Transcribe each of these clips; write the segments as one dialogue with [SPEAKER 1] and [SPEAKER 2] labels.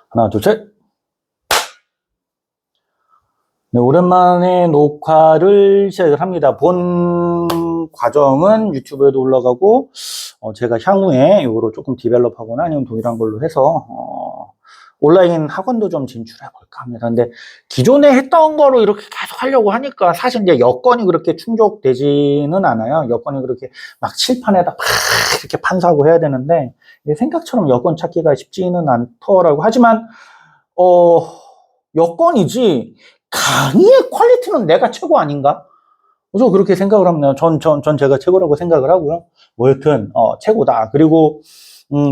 [SPEAKER 1] 하나, 둘, 셋. 네, 오랜만에 녹화를 시작을 합니다. 본 과정은 유튜브에도 올라가고, 제가 향후에 이거를 조금 디벨롭하거나 아니면 동일한 걸로 해서, 온라인 학원도 좀 진출해 볼까 합니다. 근데 기존에 했던 거로 이렇게 계속 하려고 하니까 사실 이제 여건이 그렇게 충족되지는 않아요. 여건이 그렇게 막 칠판에다 막 이렇게 판사고 해야 되는데, 생각처럼 여건 찾기가 쉽지는 않더라고. 하지만, 여건이지, 강의의 퀄리티는 내가 최고 아닌가? 저 그렇게 생각을 합니다. 전 제가 최고라고 생각을 하고요. 뭐 여튼, 최고다. 그리고,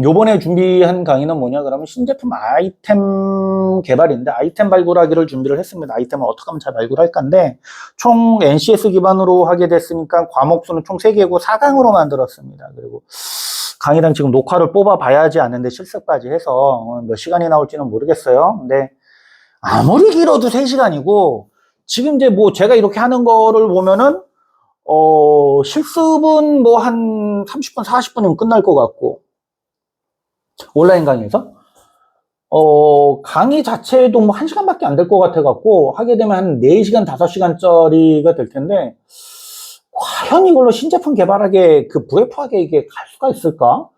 [SPEAKER 1] 요번에 준비한 강의는 뭐냐, 그러면 신제품 아이템 개발인데, 아이템 발굴하기를 준비를 했습니다. 아이템을 어떻게 하면 잘 발굴할까인데, 총 NCS 기반으로 하게 됐으니까, 과목 수는 총 3개고 4강으로 만들었습니다. 그리고, 강의당 지금 녹화를 뽑아봐야지 않는데, 실습까지 해서, 몇 시간이 나올지는 모르겠어요. 근데, 아무리 길어도 3시간이고, 지금 이제 뭐 제가 이렇게 하는 거를 보면은, 실습은 뭐 한 30분, 40분이면 끝날 것 같고, 온라인 강의에서. 강의 자체도 뭐 1시간밖에 안 될 것 같아 갖고, 하게 되면 한 4시간, 5시간짜리가 될 텐데, 과연 이걸로 신제품 개발하게, 불에프하게 이게 갈 수가 있을까?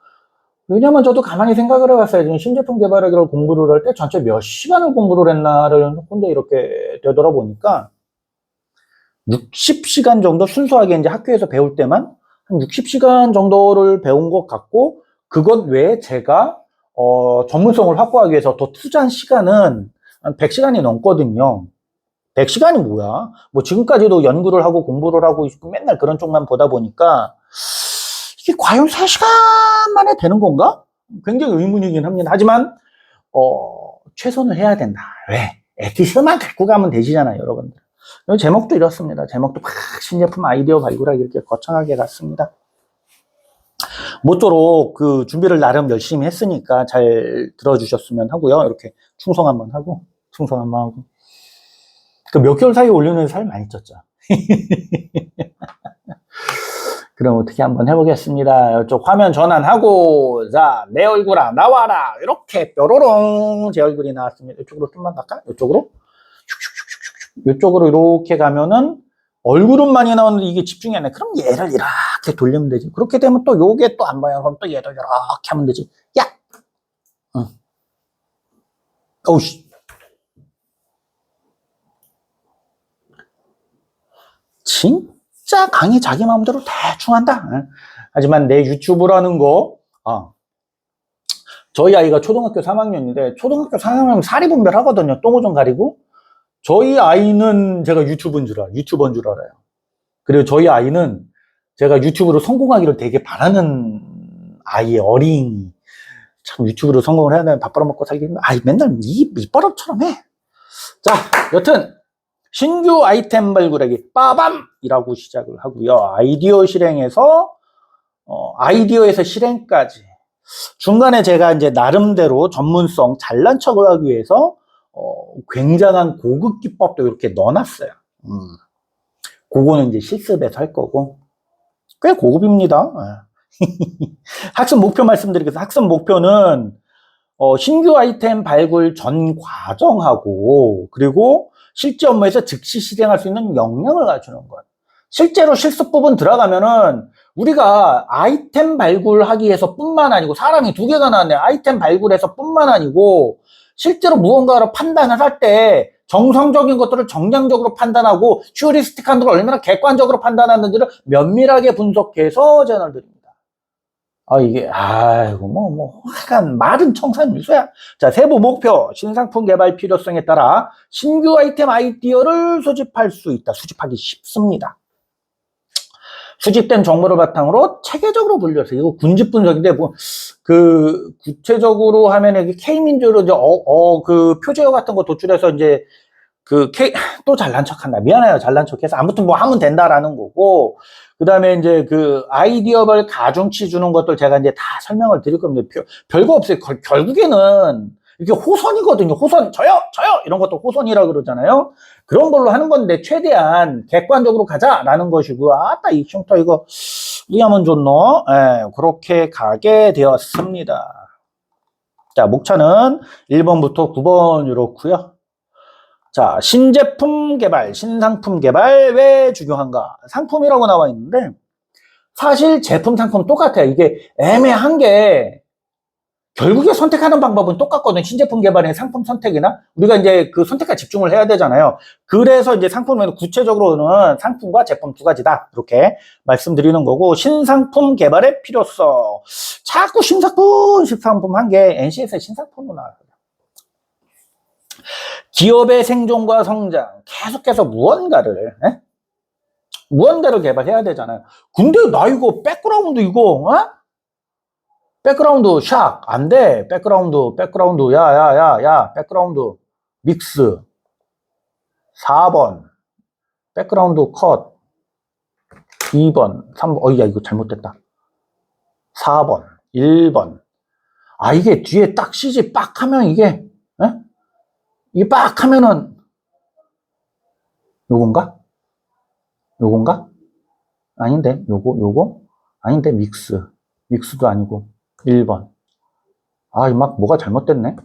[SPEAKER 1] 왜냐면 저도 가만히 생각을 해봤어요. 지금 신제품 개발하기를 공부를 할 때 전체 몇 시간을 공부를 했나를 혼자 이렇게 되돌아보니까 60시간 정도 순수하게 이제 학교에서 배울 때만 한 60시간 정도를 배운 것 같고, 그것 외에 제가 전문성을 확보하기 위해서 더 투자한 시간은 한 100시간이 넘거든요. 100시간이 뭐야? 뭐 지금까지도 연구를 하고 공부를 하고 있고 맨날 그런 쪽만 보다 보니까 이게 과연 3시간 만에 되는 건가? 굉장히 의문이긴 합니다. 하지만 최선을 해야 된다. 왜? 에티스만 갖고 가면 되시잖아요, 여러분들. 제목도 이렇습니다. 제목도 막 신제품 아이디어 발굴하기 이렇게 거창하게 갔습니다. 모쪼록 그 준비를 나름 열심히 했으니까 잘 들어주셨으면 하고요. 이렇게 충성 한번 하고, 충성 한번 하고. 그 몇 개월 사이에 올리는 살 많이 쪘죠. 그럼 어떻게 한번 해보겠습니다. 이쪽 화면 전환하고, 자, 내 얼굴아, 나와라. 이렇게 뾰로롱 제 얼굴이 나왔습니다. 이쪽으로 좀만 갈까? 이쪽으로? 이쪽으로 이렇게 가면은 얼굴은 많이 나오는데 이게 집중이 안 돼. 그럼 얘를 이렇게 돌리면 되지. 그렇게 되면 또 요게 또 안 봐요. 그럼 또 얘를 이렇게 하면 되지. 야! 응. 어우씨. 진짜 강의 자기 마음대로 대충 한다. 하지만 내 유튜브라는 거, 저희 아이가 초등학교 3학년인데, 초등학교 3학년이면 사리분별 하거든요. 똥오줌 가리고. 저희 아이는 제가 유튜버인 줄 알아요. 그리고 저희 아이는 제가 유튜브로 성공하기를 되게 바라는 아이의 어린이. 참 유튜브로 성공을 해야 되면 밥 벌어먹고 살기는, 맨날 밑바람처럼 해. 자, 여튼 신규 아이템 발굴하기 빠밤이라고 시작을 하고요. 아이디어 실행에서 아이디어에서 실행까지 중간에 제가 이제 나름대로 전문성 잘난 척을 하기 위해서 굉장한 고급 기법도 이렇게 넣어놨어요. 그거는 이제 실습에서 할 거고 꽤 고급입니다. 학습 목표 말씀드리겠습니다. 학습 목표는 신규 아이템 발굴 전 과정하고 그리고 실제 업무에서 즉시 실행할 수 있는 역량을 갖추는 것. 실제로 실습 부분 들어가면은 우리가 아이템 발굴하기 위해서 뿐만 아니고 사람이 2개가 나왔네. 아이템 발굴해서 뿐만 아니고 실제로 무언가를 판단을 할 때 정성적인 것들을 정량적으로 판단하고 휴리스틱한 걸 얼마나 객관적으로 판단하는지를 면밀하게 분석해서 제안을 드립니다. 약간 말은 청산유수야. 자, 세부 목표, 신상품 개발 필요성에 따라 신규 아이템 아이디어를 수집할 수 있다. 수집하기 쉽습니다. 수집된 정보를 바탕으로 체계적으로 분류해서, 이거 군집 분석인데, 구체적으로 하면, 이게 K민주로 이제, 표제어 같은 거 도출해서 이제, 또 잘난 척 한다. 미안해요. 잘난 척 해서. 아무튼 뭐 하면 된다라는 거고, 그 다음에 이제 아이디어별 가중치 주는 것들 제가 이제 다 설명을 드릴 겁니다. 별거 없어요. 결국에는 이게 호선이거든요. 호선, 저요! 이런 것도 호선이라고 그러잖아요. 그런 걸로 하는 건데, 최대한 객관적으로 가자라는 것이고요. 이 흉터 이거, 이하면 좋노? 그렇게 가게 되었습니다. 자, 목차는 1번부터 9번 이렇고요. 자, 신제품 개발, 신상품 개발 왜 중요한가? 상품이라고 나와 있는데 사실 제품, 상품 똑같아요. 이게 애매한 게 결국에 선택하는 방법은 똑같거든. 신제품 개발의 상품 선택이나 우리가 이제 그 선택에 집중을 해야 되잖아요. 그래서 이제 상품은 구체적으로는 상품과 제품 두 가지다. 이렇게 말씀드리는 거고, 신상품 개발의 필요성. 자꾸 신상품 한 게 NCS의 신상품으로 나와요. 기업의 생존과 성장, 계속해서 무언가를 개발해야 되잖아요. 근데 나 이거 백그라운드 이거 백그라운드 샥 안 돼. 백그라운드 야야야야 백그라운드 믹스 4번 백그라운드 컷 2번 3번 야 이거 잘못됐다. 4번 1번 이게 뒤에 딱 CG 빡 하면 이게 이게 빡 하면은 요건가? 아닌데 요거 아닌데 믹스도 아니고 1번. 막 뭐가 잘못됐네.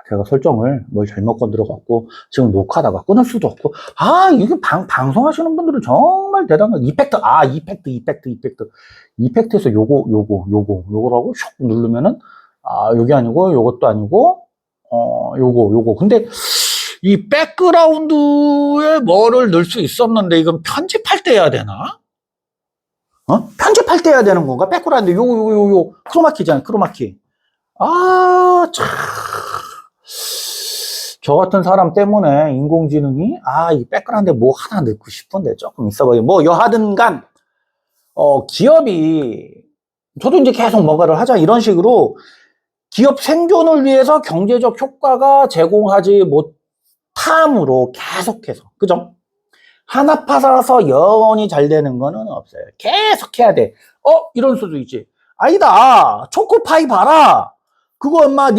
[SPEAKER 1] 제가 설정을 뭘 잘못 건드려갖고 지금 녹화하다가 끊을 수도 없고 이게 방송하시는 분들은 정말 대단한 이펙트에서 요거라고 슉 누르면은 요게 아니고 요것도 아니고 요거 근데 이 백그라운드에 뭐를 넣을 수 있었는데 이건 편집할 때 해야 되나? 편집할 때 해야 되는 건가? 백그라운드 요 크로마키잖아요. 크로마키. 참. 저 같은 사람 때문에 인공지능이 이 백그라운드에 뭐 하나 넣고 싶은데 조금 있어봐요. 뭐 여하튼간 기업이 저도 이제 계속 뭔가를 하자 이런 식으로 기업 생존을 위해서 경제적 효과가 제공하지 못함으로 계속해서 그죠? 하나 파서 영원히 잘 되는 거는 없어요. 계속 해야 돼. 이런 수도 있지. 아니다. 초코파이 봐라. 그거 엄마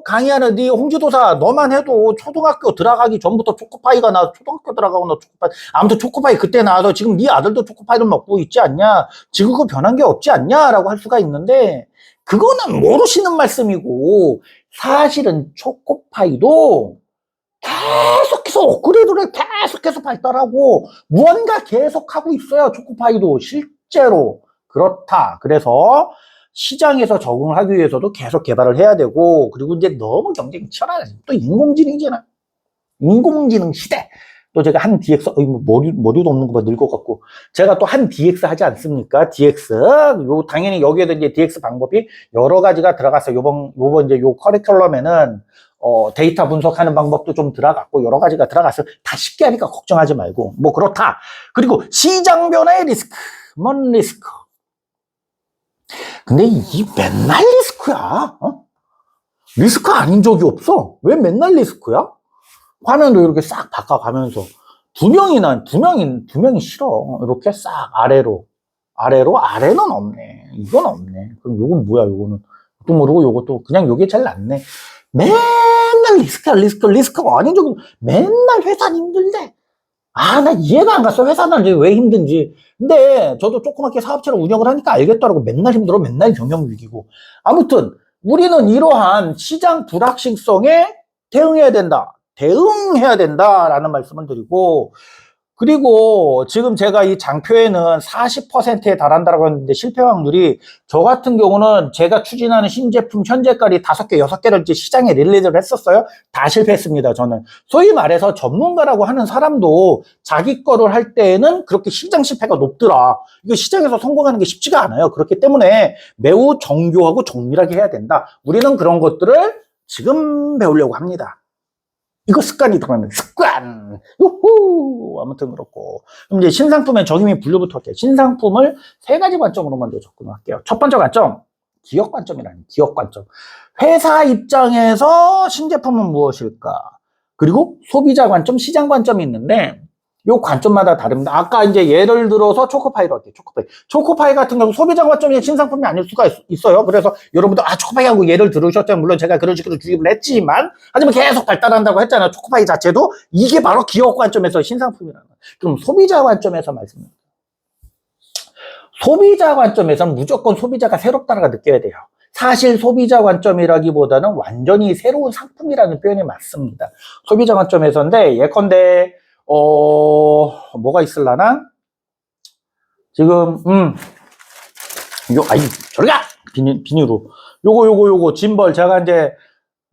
[SPEAKER 1] 강의하는 네 홍지도사 너만 해도 초등학교 들어가기 전부터 초코파이가 나와서 초등학교 들어가고 너 초코파이 아무튼 초코파이 그때 나와서 지금 네 아들도 초코파이를 먹고 있지 않냐? 지금 그거 변한 게 없지 않냐? 라고 할 수가 있는데 그거는 모르시는 말씀이고 사실은 초코파이도 계속해서 업그레이드를 계속해서 발달하고 무언가 계속하고 있어요. 초코파이도 실제로 그렇다. 그래서 시장에서 적응을 하기 위해서도 계속 개발을 해야 되고 그리고 이제 너무 경쟁이 치열하다. 또 인공지능이잖아. 인공지능 시대. 또 제가 한 DX 머리도 없는 거 봐 늙어갖고 제가 또 한 DX 하지 않습니까? DX 당연히 여기에도 이제 DX 방법이 여러 가지가 들어갔어요. 요번 이제 요 커리큘럼에는 데이터 분석하는 방법도 좀 들어갔고 여러 가지가 들어갔어요. 다 쉽게 하니까 걱정하지 말고 뭐 그렇다. 그리고 시장 변화의 리스크, 뭔 리스크? 근데 이 맨날 리스크야. 리스크 아닌 적이 없어. 왜 맨날 리스크야? 화면도 이렇게 싹 바꿔가면서 두 명이 싫어. 이렇게 싹 아래로 아래는 없네. 이건 없네. 그럼 요건 뭐야? 요거는 또 모르고 요것도 그냥 요게 제일 낫네. 맨날 리스크가 아닌 적이 맨날 회사 힘들대. 나 이해가 안 갔어. 회사는 왜 힘든지. 근데 저도 조그맣게 사업체를 운영을 하니까 알겠더라고. 맨날 힘들어. 맨날 경영위기고. 아무튼 우리는 이러한 시장 불확실성에 대응해야 된다라는 말씀을 드리고 그리고 지금 제가 이 장표에는 40%에 달한다고 했는데 실패 확률이 저 같은 경우는 제가 추진하는 신제품 현재까지 5개, 6개를 이제 시장에 릴리즈를 했었어요. 다 실패했습니다, 저는. 소위 말해서 전문가라고 하는 사람도 자기 거를 할 때에는 그렇게 시장 실패가 높더라. 이거 시장에서 성공하는 게 쉽지가 않아요. 그렇기 때문에 매우 정교하고 정밀하게 해야 된다. 우리는 그런 것들을 지금 배우려고 합니다. 이거 습관이 들어가는 습관. 우후. 아무튼 그렇고. 그럼 이제 신상품의 적용이 분류부터 할게요. 신상품을 3가지 관점으로 먼저 접근할게요. 첫 번째 관점, 기업 관점이라는 기업 관점. 회사 입장에서 신제품은 무엇일까? 그리고 소비자 관점, 시장 관점이 있는데 요 관점마다 다릅니다. 아까 이제 예를 들어서 초코파이로 할게요. 초코파이 같은 경우 소비자 관점이 신상품이 아닐 수가 있어요. 그래서 여러분들 초코파이하고 예를 들으셨잖아요. 물론 제가 그런 식으로 주입을 했지만 하지만 계속 발달한다고 했잖아요. 초코파이 자체도 이게 바로 기업 관점에서 신상품이라는 거예요. 그럼 소비자 관점에서 말씀드립니다. 소비자 관점에서는 무조건 소비자가 새롭다라고 느껴야 돼요. 사실 소비자 관점이라기보다는 완전히 새로운 상품이라는 표현이 맞습니다. 소비자 관점에서인데, 예컨대 뭐가 있을라나? 지금 아이 저리가 비닐로 요거 짐벌. 제가 이제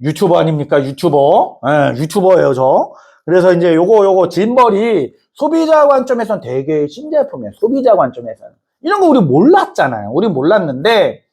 [SPEAKER 1] 유튜버 아닙니까? 유튜버. 예, 유튜버예요, 저. 그래서 이제 요거 짐벌이 소비자 관점에서는 되게 신제품이에요. 소비자 관점에서는. 이런 거 우리 몰랐잖아요. 우리 몰랐는데,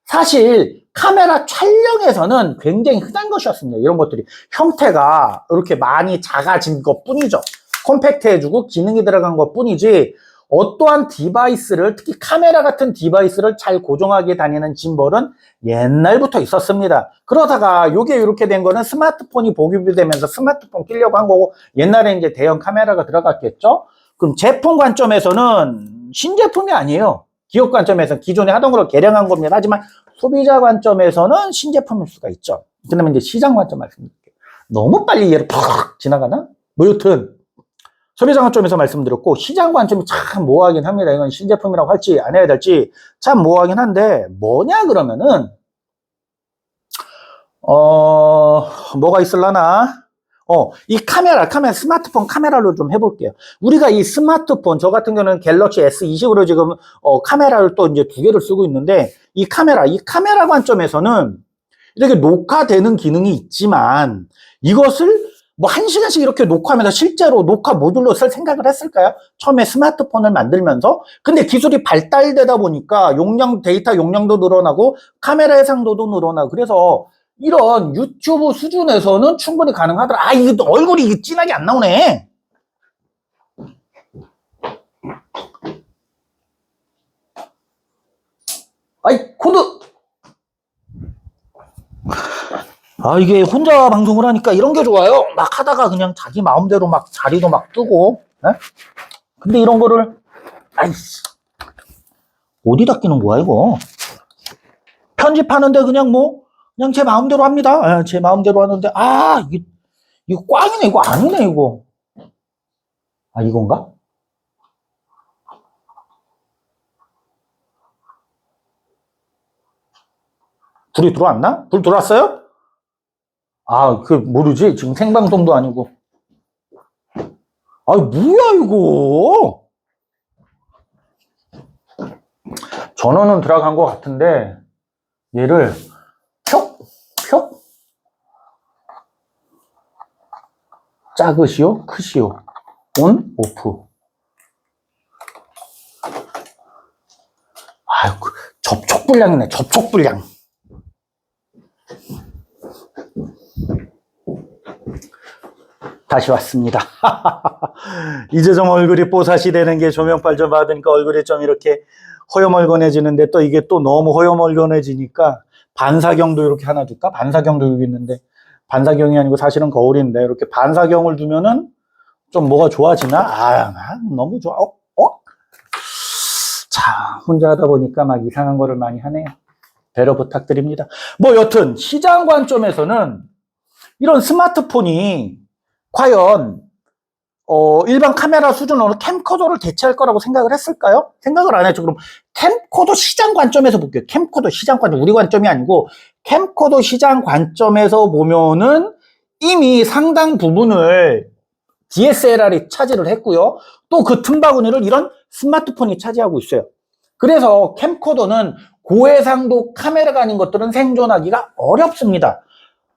[SPEAKER 1] 사실 카메라 촬영에서는 굉장히 흔한 것이었습니다. 이런 것들이. 형태가 이렇게 많이 작아진 것 뿐이죠. 컴팩트해주고 기능이 들어간 것 뿐이지, 어떠한 디바이스를, 특히 카메라 같은 디바이스를 잘 고정하게 다니는 짐벌은 옛날부터 있었습니다. 그러다가 요게 이렇게 된 거는 스마트폰이 보급이 되면서 스마트폰 끼려고 한 거고, 옛날에 이제 대형 카메라가 들어갔겠죠? 그럼 제품 관점에서는 신제품이 아니에요. 기업 관점에서는 기존에 하던 걸 개량한 겁니다. 하지만 소비자 관점에서는 신제품일 수가 있죠. 그 다음에 이제 시장 관점 말씀드릴게요. 너무 빨리 얘를 팍 지나가나? 뭐 여튼 소비자 관점에서 말씀드렸고, 시장 관점이 참 모호하긴 합니다. 이건 신제품이라고 할지 안 해야 될지 참 모호하긴 한데, 뭐냐 그러면은 뭐가 있을라나? 이 카메라, 스마트폰 카메라로 좀 해볼게요. 우리가 이 스마트폰, 저 같은 경우는 갤럭시 S20으로 지금, 카메라를 또 이제 2개를 쓰고 있는데, 이 카메라 관점에서는 이렇게 녹화되는 기능이 있지만, 이것을 뭐 1시간씩 이렇게 녹화하면서 실제로 녹화 모듈로 쓸 생각을 했을까요? 처음에 스마트폰을 만들면서. 근데 기술이 발달되다 보니까 데이터 용량도 늘어나고, 카메라 해상도도 늘어나고, 그래서 이런 유튜브 수준에서는 충분히 가능하더라. 이거 얼굴이 진하게 안 나오네. 코드. 이게 혼자 방송을 하니까 이런 게 좋아요. 막 하다가 그냥 자기 마음대로 막 자리도 막 뜨고. 근데 이런 거를, 어디다 끼는 거야, 이거? 편집하는데 그냥 제 마음대로 합니다. 제 마음대로 하는데, 이거 꽝이네, 이거 아니네, 이거. 이건가? 불이 들어왔나? 불 들어왔어요? 모르지. 지금 생방송도 아니고. 뭐야, 이거? 전원은 들어간 것 같은데, 얘를, 표? 작으시오? 크시오? 온? 오프. 접촉불량이네, 접촉불량. 다시 왔습니다. 이제 좀 얼굴이 뽀사시 되는 게 조명빨 좀 받으니까 얼굴이 좀 이렇게 허여멀건해지는데, 또 이게 또 너무 허여멀건해지니까 반사경도 이렇게 하나 둘까? 반사경도 여기 있는데, 반사경이 아니고 사실은 거울인데, 이렇게 반사경을 두면은 좀 뭐가 좋아지나? 너무 좋아. 자, 혼자 하다 보니까 막 이상한 거를 많이 하네요. 배려 부탁드립니다. 여튼 시장 관점에서는 이런 스마트폰이 과연 일반 카메라 수준으로 캠코더를 대체할 거라고 생각을 했을까요? 생각을 안 했죠. 그럼 캠코더 시장 관점에서 볼게요. 캠코더 시장 관점, 우리 관점이 아니고 캠코더 시장 관점에서 보면은 이미 상당 부분을 DSLR이 차지를 했고요. 또 그 틈바구니를 이런 스마트폰이 차지하고 있어요. 그래서 캠코더는 고해상도 카메라가 아닌 것들은 생존하기가 어렵습니다.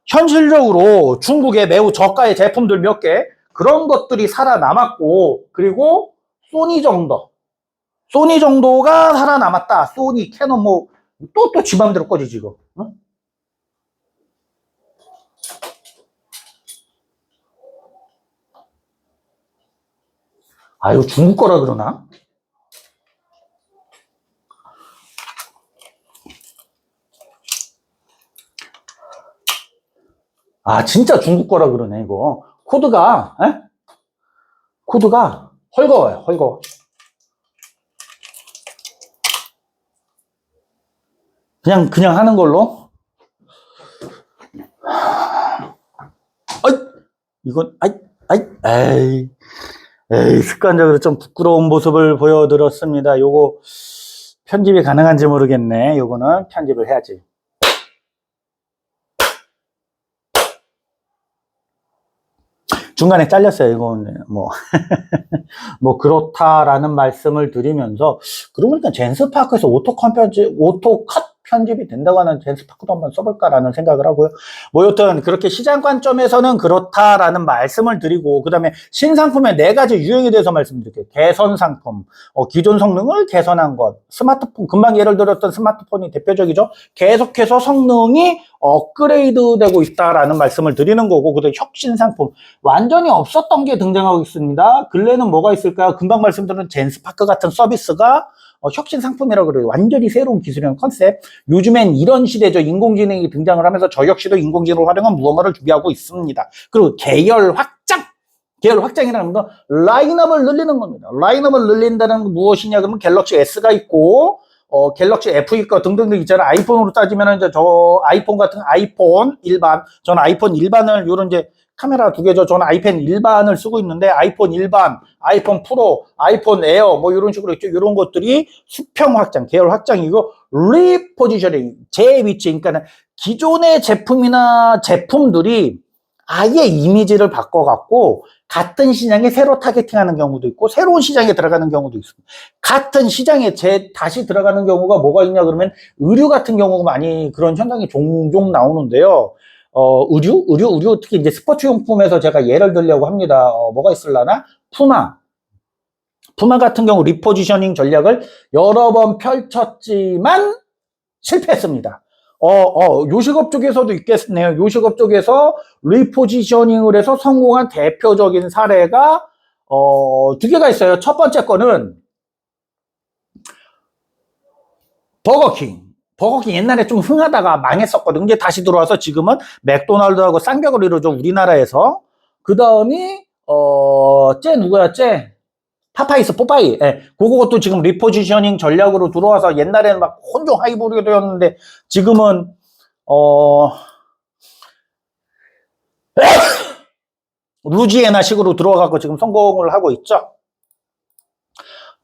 [SPEAKER 1] 현실적으로 중국의 매우 저가의 제품들 몇 개, 그런 것들이 살아남았고, 그리고 소니 정도가 살아남았다. 소니, 캐논 또 지 맘대로 꺼지지, 이거. 응? 이거 중국 거라 그러나? 진짜 중국 거라 그러네, 이거. 코드가 헐거워요, 헐거워. 그냥 하는 걸로. 이건, 에이, 습관적으로 좀 부끄러운 모습을 보여드렸습니다. 요거, 편집이 가능한지 모르겠네. 요거는 편집을 해야지. 중간에 잘렸어요. 이건 뭐 그렇다라는 말씀을 드리면서, 그러고 보니까 젠스파크에서 오토컷 편집이 된다고 하는 젠스파크도 한번 써볼까라는 생각을 하고요. 뭐 여튼 그렇게 시장 관점에서는 그렇다라는 말씀을 드리고, 그 다음에 신상품의 4가지 유형에 대해서 말씀드릴게요. 개선 상품, 기존 성능을 개선한 것, 스마트폰, 금방 예를 들었던 스마트폰이 대표적이죠. 계속해서 성능이 업그레이드 되고 있다라는 말씀을 드리는 거고, 그다음에 혁신 상품, 완전히 없었던 게 등장하고 있습니다. 근래는 뭐가 있을까요? 금방 말씀드린 젠스파크 같은 서비스가 혁신 상품이라고 그래요. 완전히 새로운 기술이랑 컨셉. 요즘엔 이런 시대죠. 인공지능이 등장을 하면서 저 역시도 인공지능을 활용한 무언가를 준비하고 있습니다. 그리고 계열 확장. 계열 확장이라는 건 라인업을 늘리는 겁니다. 라인업을 늘린다는 건 무엇이냐 그러면 갤럭시 S가 있고, 갤럭시 F 있고 등등등 있잖아요. 아이폰으로 따지면 이제 저 아이폰 같은 아이폰 일반, 저는 아이폰 일반을 요런 이제 카메라 2개죠. 저는 아이폰 일반을 쓰고 있는데, 아이폰 일반, 아이폰 프로, 아이폰 에어, 뭐 이런 식으로 있죠. 이런 것들이 수평 확장, 계열 확장이고, 리포지셔닝, 재위치. 그러니까 기존의 제품이나 제품들이 아예 이미지를 바꿔갖고 같은 시장에 새로 타겟팅하는 경우도 있고, 새로운 시장에 들어가는 경우도 있습니다. 같은 시장에 다시 들어가는 경우가 뭐가 있냐 그러면, 의류 같은 경우가 많이 그런 현상이 종종 나오는데요. 의류, 특히 이제 스포츠용품에서 제가 예를 들려고 합니다. 뭐가 있을라나? 푸마 같은 경우 리포지셔닝 전략을 여러 번 펼쳤지만 실패했습니다. 요식업 쪽에서도 있겠네요. 요식업 쪽에서 리포지셔닝을 해서 성공한 대표적인 사례가 2개가 있어요. 첫 번째 거는 버거킹 옛날에 좀 흥하다가 망했었거든요. 이제 다시 들어와서 지금은 맥도날드하고 쌍벽을 이루죠, 우리나라에서. 그 다음이 누구야? 포파이. 예. 그것도 지금 리포지셔닝 전략으로 들어와서, 옛날에는 막 혼종 하이브리드였는데 지금은 루지애나식으로 들어와갖고 지금 성공을 하고 있죠.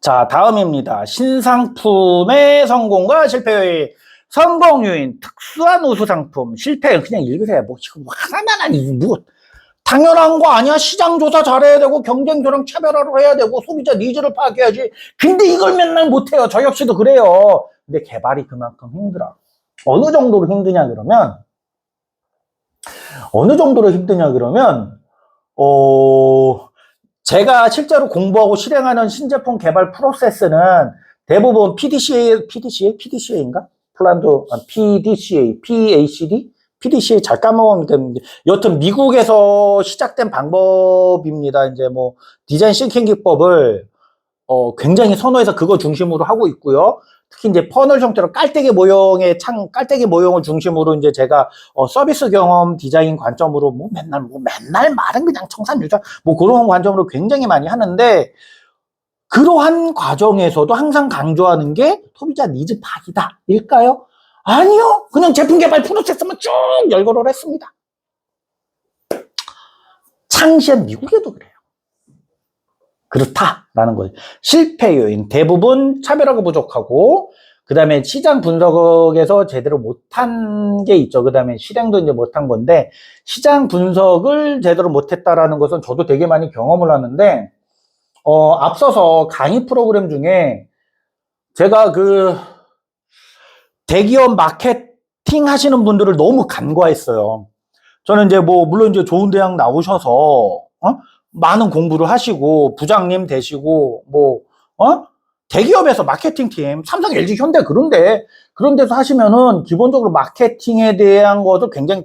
[SPEAKER 1] 자, 다음입니다. 신상품의 성공과 실패의 성공 요인, 특수한 우수 상품, 실패. 그냥 읽으세요. 뭐 지금 하나만 아니, 뭐 당연한 거 아니야? 시장 조사 잘해야 되고, 경쟁조랑 차별화를 해야 되고, 소비자 니즈를 파악해야지. 근데 이걸 맨날 못해요. 저 역시도 그래요. 근데 개발이 그만큼 힘들어. 어느 정도로 힘드냐 그러면, 제가 실제로 공부하고 실행하는 신제품 개발 프로세스는 대부분 PDCA인가? PDCA 잘 까먹었는데, 여튼 미국에서 시작된 방법입니다. 이제 뭐 디자인 싱킹 기법을 굉장히 선호해서 그거 중심으로 하고 있고요. 특히 이제 퍼널 형태로 깔때기 모형을 중심으로 이제 제가 서비스 경험 디자인 관점으로 맨날 말은 그냥 청산유자 뭐 그런 관점으로 굉장히 많이 하는데, 그러한 과정에서도 항상 강조하는 게 소비자 니즈 파악이다 일까요? 아니요. 그냥 제품 개발 프로세스만 쭉 열거를 했습니다. 창시한 미국에도 그래요. 그렇다라는 거예요. 실패 요인 대부분 차별화가 부족하고, 그 다음에 시장 분석에서 제대로 못한 게 있죠. 그 다음에 실행도 이제 못한 건데, 시장 분석을 제대로 못했다라는 것은 저도 되게 많이 경험을 하는데, 앞서서 강의 프로그램 중에 제가 그 대기업 마케팅 하시는 분들을 너무 간과했어요. 저는 이제 뭐 물론 이제 좋은 대학 나오셔서 많은 공부를 하시고 부장님 되시고 대기업에서 마케팅팀, 삼성, LG, 현대 그런 데서 하시면은 기본적으로 마케팅에 대한 것을 굉장히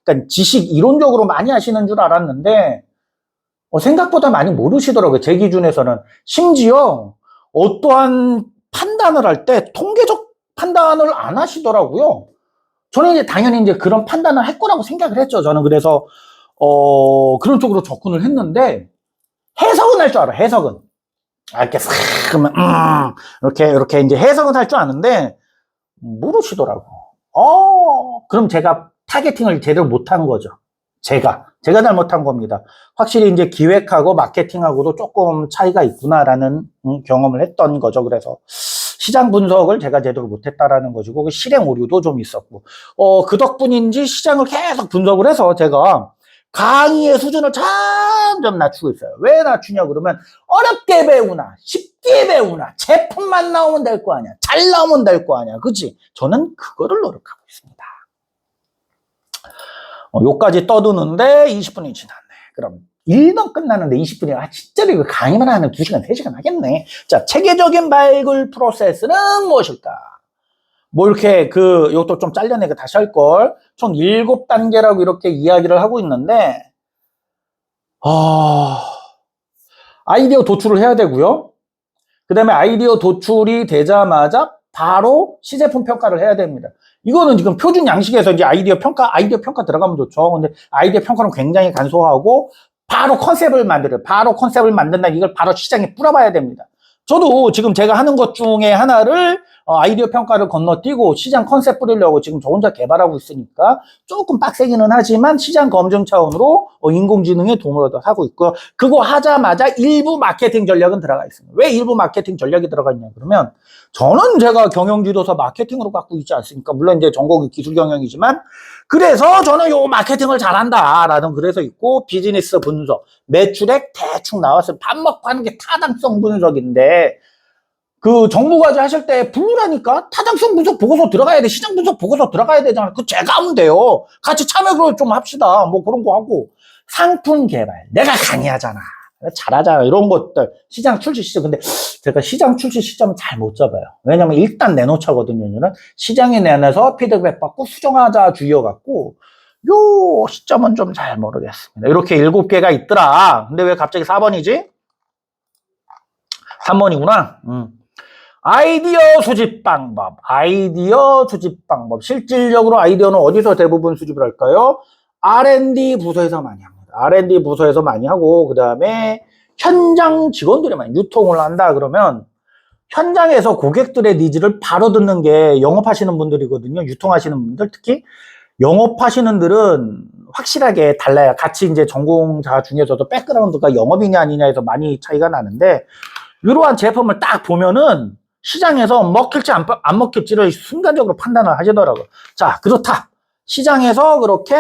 [SPEAKER 1] 그러니까 지식 이론적으로 많이 하시는 줄 알았는데 생각보다 많이 모르시더라고요. 제 기준에서는. 심지어 어떠한 판단을 할 때 통계적 판단을 안 하시더라고요. 저는 이제 당연히 이제 그런 판단을 할 거라고 생각을 했죠. 저는 그래서 그런 쪽으로 접근을 했는데, 해석은 할 줄 알아. 해석은 이렇게 싹 그러면 이렇게 이제 해석은 할 줄 아는데 모르시더라고. 그럼 제가 타겟팅을 제대로 못한 거죠. 제가 잘못한 겁니다. 확실히 이제 기획하고 마케팅하고도 조금 차이가 있구나라는 경험을 했던 거죠. 그래서 시장 분석을 제가 제대로 못했다라는 것이고, 그 실행 오류도 좀 있었고, 그 덕분인지 시장을 계속 분석을 해서 제가 강의의 수준을 점점 낮추고 있어요. 왜 낮추냐 그러면 어렵게 배우나 쉽게 배우나 제품만 나오면 될 거 아니야. 잘 나오면 될 거 아니야. 그치? 저는 그거를 노력하고 있습니다. 요까지 떠드는데 20분이 지났네. 그럼 1번 끝나는데 20분이, 진짜로 이거 강의만 하면 2시간, 3시간 하겠네. 자, 체계적인 발굴 프로세스는 무엇일까? 뭐 이렇게 요것도 좀 잘려내고 다시 할 걸. 총 7단계라고 이렇게 이야기를 하고 있는데, 아이디어 도출을 해야 되고요. 그 다음에 아이디어 도출이 되자마자 바로 시제품 평가를 해야 됩니다. 이거는 지금 표준 양식에서 이제 아이디어 평가 들어가면 좋죠. 근데 아이디어 평가는 굉장히 간소하고, 바로 컨셉을 만든다. 이걸 바로 시장에 뿌려봐야 됩니다. 저도 지금 제가 하는 것 중에 하나를 아이디어 평가를 건너뛰고 시장 컨셉 뿌리려고 지금 저 혼자 개발하고 있으니까 조금 빡세기는 하지만 시장 검증 차원으로 인공지능의 도움을 하고 있고요. 그거 하자마자 일부 마케팅 전략은 들어가 있습니다. 왜 일부 마케팅 전략이 들어가 있냐 그러면, 저는 제가 경영지도서 마케팅으로 갖고 있지 않습니까? 물론 이제 전공이 기술 경영이지만, 그래서 저는 요 마케팅을 잘한다라는 그래서 있고, 비즈니스 분석, 매출액 대충 나왔어요. 밥 먹고 하는 게 타당성 분석인데, 정부과제 하실 때 분류라니까 타당성 분석 보고서 들어가야 돼. 시장 분석 보고서 들어가야 되잖아. 제가 하면 돼요. 같이 참여 좀 합시다. 뭐 그런 거 하고. 상품 개발. 내가 강의하잖아. 잘하잖아. 이런 것들. 시장 출시 시점. 근데 제가 시장 출시 시점은 잘 못 잡아요. 왜냐면 일단 내놓자거든요. 저는 시장에 내놔서 피드백 받고 수정하자 주의여갖고, 요 시점은 좀 잘 모르겠습니다. 이렇게 7개가 있더라. 근데 왜 갑자기 4번이지? 3번이구나. 아이디어 수집 방법. 실질적으로 아이디어는 어디서 대부분 수집을 할까요? R&D 부서에서 많이 합니다. R&D 부서에서 많이 하고, 그 다음에 현장 직원들이 많이 유통을 한다 그러면 현장에서 고객들의 니즈를 바로 듣는 게 영업하시는 분들이거든요. 유통하시는 분들, 특히 영업하시는 분들은 확실하게 달라요. 같이 이제 전공자 중에서도 백그라운드가 영업이냐 아니냐에서 많이 차이가 나는데, 이러한 제품을 딱 보면은 시장에서 먹힐지 안 먹힐지를 순간적으로 판단을 하시더라고요. 자, 그렇다. 시장에서 그렇게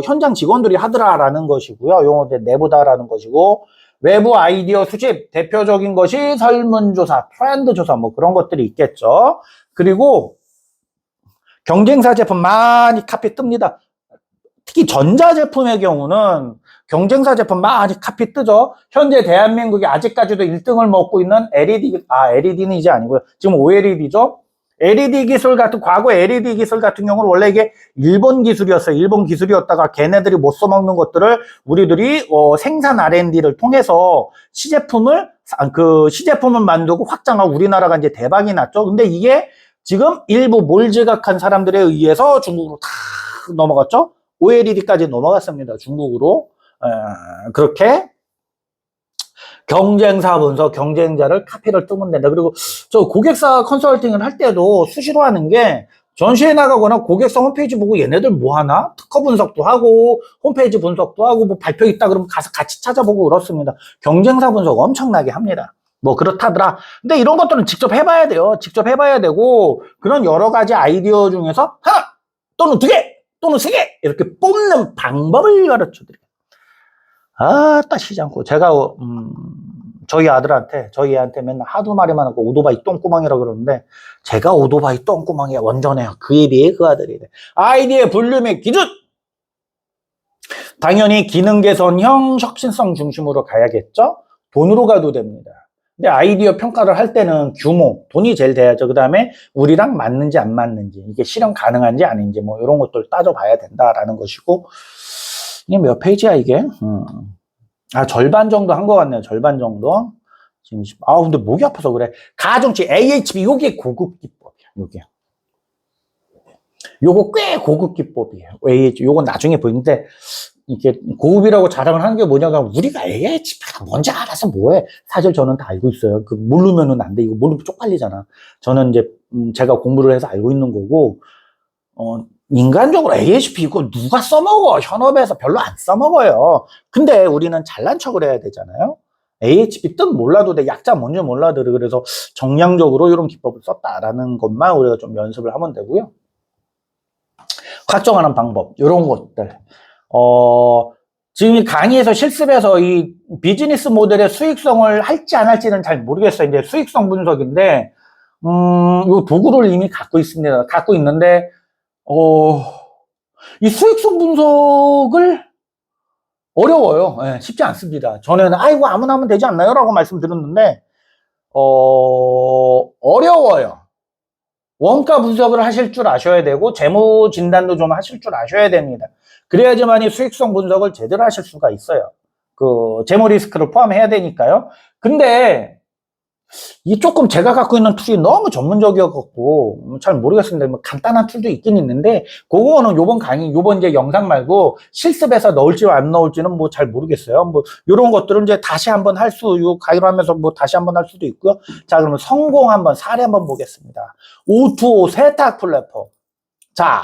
[SPEAKER 1] 현장 직원들이 하더라라는 것이고요. 요거 내부다라는 것이고, 외부 아이디어 수집, 대표적인 것이 설문조사, 트렌드 조사 뭐 그런 것들이 있겠죠. 그리고 경쟁사 제품 많이 카피 뜹니다. 특히 전자제품의 경우는 경쟁사 제품 많이 카피 뜨죠. 현재 대한민국이 아직까지도 1등을 먹고 있는 LED는 이제 아니고요. 지금 OLED죠. LED 기술 과거 LED 기술 같은 경우는 원래 이게 일본 기술이었어요. 일본 기술이었다가 걔네들이 못 써먹는 것들을 우리들이 생산 R&D를 통해서 시제품을 만들고 확장하고 우리나라가 이제 대박이 났죠. 근데 이게 지금 일부 몰지각한 사람들에 의해서 중국으로 다 넘어갔죠. OLED까지 넘어갔습니다. 중국으로. 그렇게 경쟁사 분석, 경쟁자를 카피를 뜨면 된다. 그리고 저 고객사 컨설팅을 할 때도 수시로 하는 게, 전시회 나가거나 고객사 홈페이지 보고 얘네들 뭐 하나? 특허 분석도 하고 홈페이지 분석도 하고 뭐 발표 있다 그러면 가서 같이 찾아보고 그렇습니다. 경쟁사 분석 엄청나게 합니다. 뭐 그렇다더라. 근데 이런 것들은 직접 해봐야 돼요. 직접 해봐야 되고, 그런 여러 가지 아이디어 중에서 하나 또는 2개 또는 3개 이렇게 뽑는 방법을 가르쳐드려요. 시장고. 제가 저희 애한테 맨날 하도 말이만 하고 오토바이 똥구멍이라고 그러는데, 제가 오토바이 똥구멍이야. 원전해요. 그에 비해 그 아들이 돼. 아이디어 분류의 기준! 당연히 기능 개선형 혁신성 중심으로 가야겠죠? 돈으로 가도 됩니다. 근데 아이디어 평가를 할 때는 규모, 돈이 제일 돼야죠. 그 다음에 우리랑 맞는지 안 맞는지, 이게 실현 가능한지 아닌지 뭐 이런 것들 따져봐야 된다라는 것이고, 이게 몇 페이지야 이게? 절반 정도 한 것 같네요. 절반 정도. 지금 근데 목이 아파서 그래. 가중치 AHP, 요게 고급 기법이야. 요거 꽤 고급 기법이에요. AHP, 요건 나중에 보이는데, 이게 고급이라고 자랑을 하는 게 뭐냐면, 우리가 AHP가 뭔지 알아서 뭐해. 사실 저는 다 알고 있어요. 모르면은 안 돼. 이거 모르면 쪽팔리잖아. 저는 이제 제가 공부를 해서 알고 있는 거고, 인간적으로 AHP 이거 누가 써먹어? 현업에서 별로 안 써먹어요. 근데 우리는 잘난 척을 해야 되잖아요. AHP 뜻 몰라도 돼. 약자 뭔지 몰라도 돼. 그래서 정량적으로 이런 기법을 썼다라는 것만 우리가 좀 연습을 하면 되고요. 확정하는 방법, 이런 것들. 지금 이 강의에서 실습에서 이 비즈니스 모델의 수익성을 할지 안 할지는 잘 모르겠어요. 이제 수익성 분석인데, 요 도구를 이미 갖고 있습니다. 갖고 있는데, 이 수익성 분석을 어려워요. 네, 쉽지 않습니다. 전에는 아이고 아무나 하면 되지 않나요? 라고 말씀드렸는데 어려워요. 원가 분석을 하실 줄 아셔야 되고 재무 진단도 좀 하실 줄 아셔야 됩니다. 그래야지만 수익성 분석을 제대로 하실 수가 있어요. 그 재무 리스크를 포함해야 되니까요. 근데 이 조금 제가 갖고 있는 툴이 너무 전문적이어갖고 잘 모르겠습니다. 뭐 간단한 툴도 있긴 있는데 그거는 요번 강의, 요번 이제 영상 말고 실습에서 넣을지 안 넣을지는 뭐 잘 모르겠어요. 뭐 요런 것들은 이제 다시 한번 요 강의를 하면서 뭐 다시 한번 할 수도 있고요. 자, 그러면 성공 한번 사례 한번 보겠습니다. O2O 세탁 플랫폼. 자,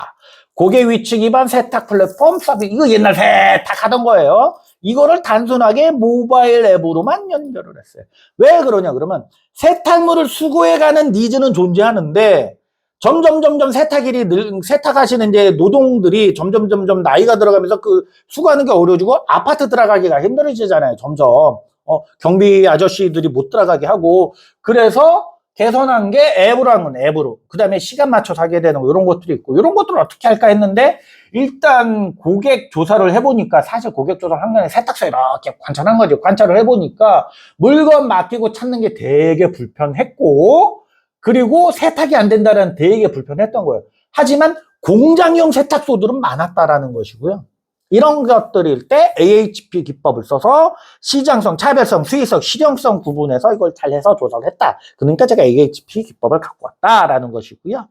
[SPEAKER 1] 고객 위치 기반 세탁 플랫폼 서비스. 이거 옛날 세탁하던 거예요. 이거를 단순하게 모바일 앱으로만 연결을 했어요. 왜 그러냐 그러면 세탁물을 수거해가는 니즈는 존재하는데 점점 세탁하시는 이제 노동들이 점점 나이가 들어가면서 그 수거하는 게 어려워지고 아파트 들어가기가 힘들어지잖아요. 점점 경비 아저씨들이 못 들어가게 하고 그래서 개선한 게 앱으로 한 건 앱으로. 그 다음에 시간 맞춰서 하게 되는 거, 이런 것들이 있고, 이런 것들을 어떻게 할까 했는데, 일단 고객 조사를 해보니까, 사실 고객 조사 환경에 세탁소 이렇게 관찰한 거죠. 관찰을 해보니까, 물건 맡기고 찾는 게 되게 불편했고, 그리고 세탁이 안 된다는 되게 불편했던 거예요. 하지만 공장형 세탁소들은 많았다라는 것이고요. 이런 것들일 때 AHP 기법을 써서 시장성, 차별성, 수익성, 실용성 구분해서 이걸 잘해서 조사를 했다. 그러니까 제가 AHP 기법을 갖고 왔다라는 것이고요.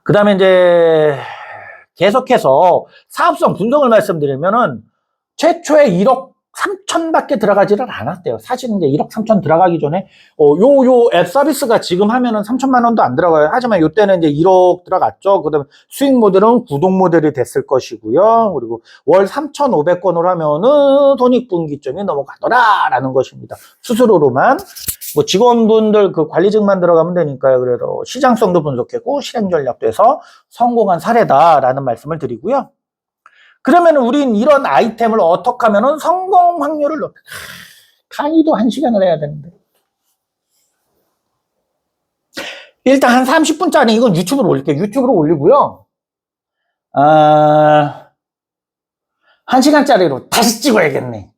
[SPEAKER 1] 그 다음에 이제 계속해서 사업성 분석을 말씀드리면은 최초에 1억 3천밖에 들어가지를 않았대요. 사실은 이제 1억 3천 들어가기 전에 요 앱 서비스가 지금 하면은 3천만 원도 안 들어가요. 하지만 요때는 이제 1억 들어갔죠. 그다음에 수익 모델은 구독 모델이 됐을 것이고요. 그리고 월 3,500건으로 하면은 손익분기점이 넘어가더라라는 것입니다. 수수료로만 뭐 직원분들 그 관리직만 들어가면 되니까요. 그래서 시장성도 분석했고 실행 전략도 해서 성공한 사례다라는 말씀을 드리고요. 그러면 우린 이런 아이템을 어떻게 하면은 성공 확률을 높여. 강의도 1시간을 해야 되는데. 일단 한 30분짜리 이건 유튜브로 올릴게요. 유튜브로 올리고요. 1시간짜리로 다시 찍어야겠네.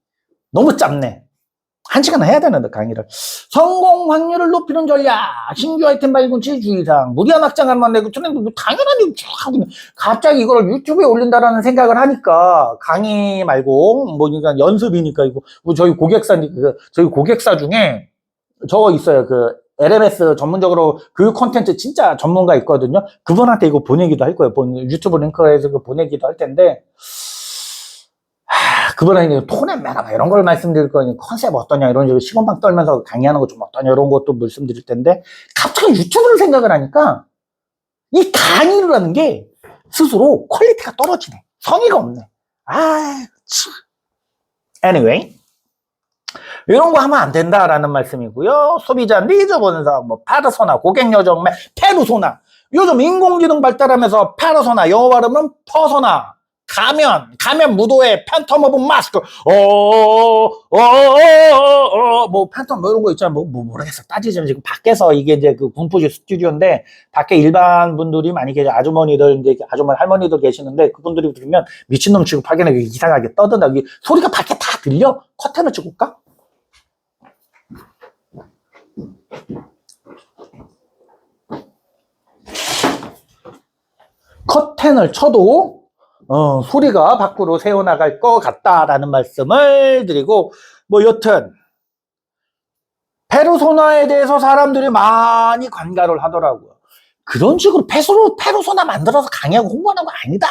[SPEAKER 1] 너무 짧네. 1시간 해야 되는데 강의를. 성공 확률을 높이는 전략, 신규 아이템 발굴치 주의사항, 무리한 확장을 만들고 저는 뭐 당연한 하고 갑자기 이걸 유튜브에 올린다라는 생각을 하니까 강의 말고 뭐 그러니까 연습이니까 이거 저희 고객사 중에 저 있어요. 그 LMS 전문적으로 교육 콘텐츠 진짜 전문가 있거든요. 그분한테 이거 보내기도 할 거예요. 유튜브 링크에서 보내기도 할 텐데. 그분은 톤앤 매너 이런 걸 말씀드릴 거니 컨셉 어떠냐 이런 식으로 시건방 떨면서 강의하는 거 좀 어떠냐 이런 것도 말씀드릴 텐데 갑자기 유튜브를 생각을 하니까 이 강의를 하는 게 스스로 퀄리티가 떨어지네. 성의가 없네. 참. Anyway. 이런 거 하면 안 된다라는 말씀이고요. 소비자 니즈 분석, 뭐 페르소나, 고객 여정, 페르소나. 요즘 인공지능 발달하면서 페르소나, 영어 발음은 퍼소나. 가면 무도회, 팬텀 오브 마스크, 뭐, 팬텀 뭐 이런 거 있잖아. 모르겠어. 따지자면 지금 밖에서 이게 이제 그 군포지 스튜디오인데, 밖에 일반 분들이 많이 계셔. 아주머니들, 이제 아주머니, 할머니들 계시는데, 그분들이 들으면 미친놈 취급하기는 이상하게 떠든다. 소리가 밖에 다 들려? 커튼을 치고 올까? 커튼을 쳐도, 소리가 밖으로 새어나갈 것 같다라는 말씀을 드리고, 뭐, 여튼, 페르소나에 대해서 사람들이 많이 관가를 하더라고요. 그런 식으로 페르소나 만들어서 강의하고 홍보하는 거 아니다.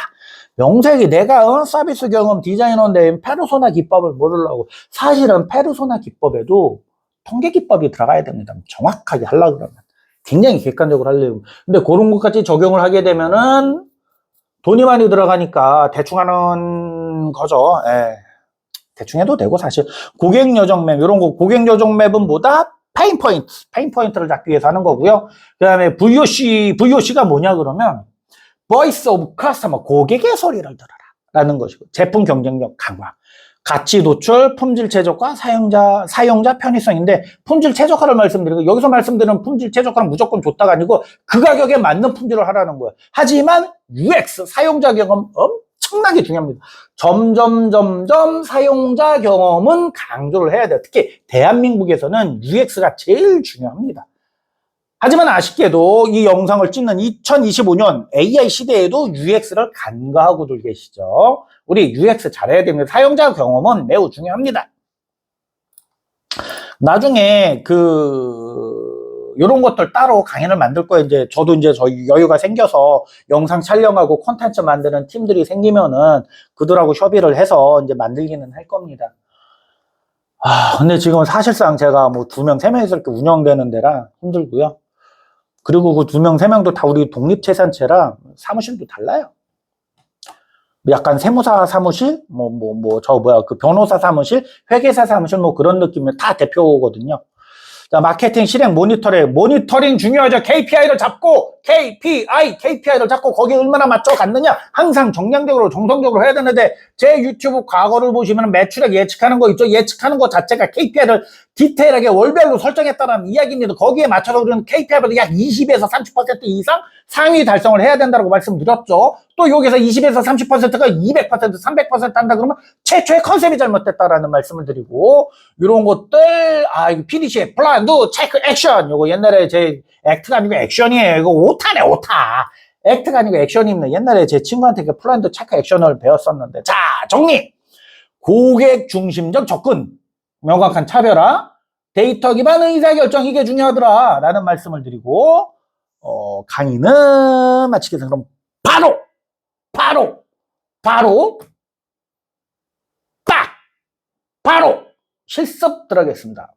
[SPEAKER 1] 명색이 내가 서비스 경험 디자이너인데 페르소나 기법을 모르려고. 사실은 페르소나 기법에도 통계 기법이 들어가야 됩니다. 정확하게 하려고 그러면. 굉장히 객관적으로 하려고. 근데 그런 것까지 적용을 하게 되면은 돈이 많이 들어가니까 대충 하는 거죠. 예. 대충 해도 되고 사실 고객 여정 맵 이런 거 고객 여정 맵은 뭐다? 페인 포인트를 잡기 위해서 하는 거고요. 그다음에 VOC가 뭐냐 그러면 Voice of Customer 고객의 소리를 들어라라는 것이고 제품 경쟁력 강화. 가치 도출, 품질 최적화, 사용자 편의성인데 품질 최적화를 말씀드리고 여기서 말씀드리는 품질 최적화는 무조건 좋다가 아니고 그 가격에 맞는 품질을 하라는 거예요. 하지만 UX, 사용자 경험 엄청나게 중요합니다. 점점 사용자 경험은 강조를 해야 돼요. 특히 대한민국에서는 UX가 제일 중요합니다. 하지만 아쉽게도 이 영상을 찍는 2025년 AI 시대에도 UX를 간과하고들 계시죠. 우리 UX 잘해야 됩니다. 사용자 경험은 매우 중요합니다. 나중에 요런 것들 따로 강의를 만들 거예요. 저도 저희 여유가 생겨서 영상 촬영하고 콘텐츠 만드는 팀들이 생기면은 그들하고 협의를 해서 만들기는 할 겁니다. 근데 지금은 사실상 제가 뭐 2명, 3명에서 이렇게 운영되는 데라 힘들고요. 그리고 그 2명, 3명도 다 우리 독립재산체라 사무실도 달라요. 약간 세무사 사무실, 그 변호사 사무실, 회계사 사무실, 그런 느낌의 다 대표거든요. 자, 마케팅 실행 모니터링 중요하죠. KPI를 잡고, KPI를 잡고 거기에 얼마나 맞춰갔느냐. 항상 정량적으로, 정성적으로 해야 되는데, 제 유튜브 과거를 보시면 매출액 예측하는 거 있죠. 예측하는 거 자체가 KPI를 디테일하게 월별로 설정했다는 이야기입니다. 거기에 맞춰서 우리는 KPI보다 약 20에서 30% 이상 상위 달성을 해야 된다고 말씀드렸죠. 또 여기서 20에서 30%가 200%, 300% 한다 그러면 최초의 컨셉이 잘못됐다라는 말씀을 드리고, 이런 것들, 이거 PDCA, 플랜, 도, 체크, 액션. 요거 옛날에 제 액트가 아니고 액션이에요. 이거 오타네, 오타. 액트가 아니고 액션입니다. 옛날에 제 친구한테 그 플랜, 체크, 액션을 배웠었는데. 자, 정리! 고객 중심적 접근, 명확한 차별화, 데이터 기반 의사결정, 이게 중요하더라. 라는 말씀을 드리고, 강의는 마치겠습니다. 그럼 바로 실습 들어가겠습니다.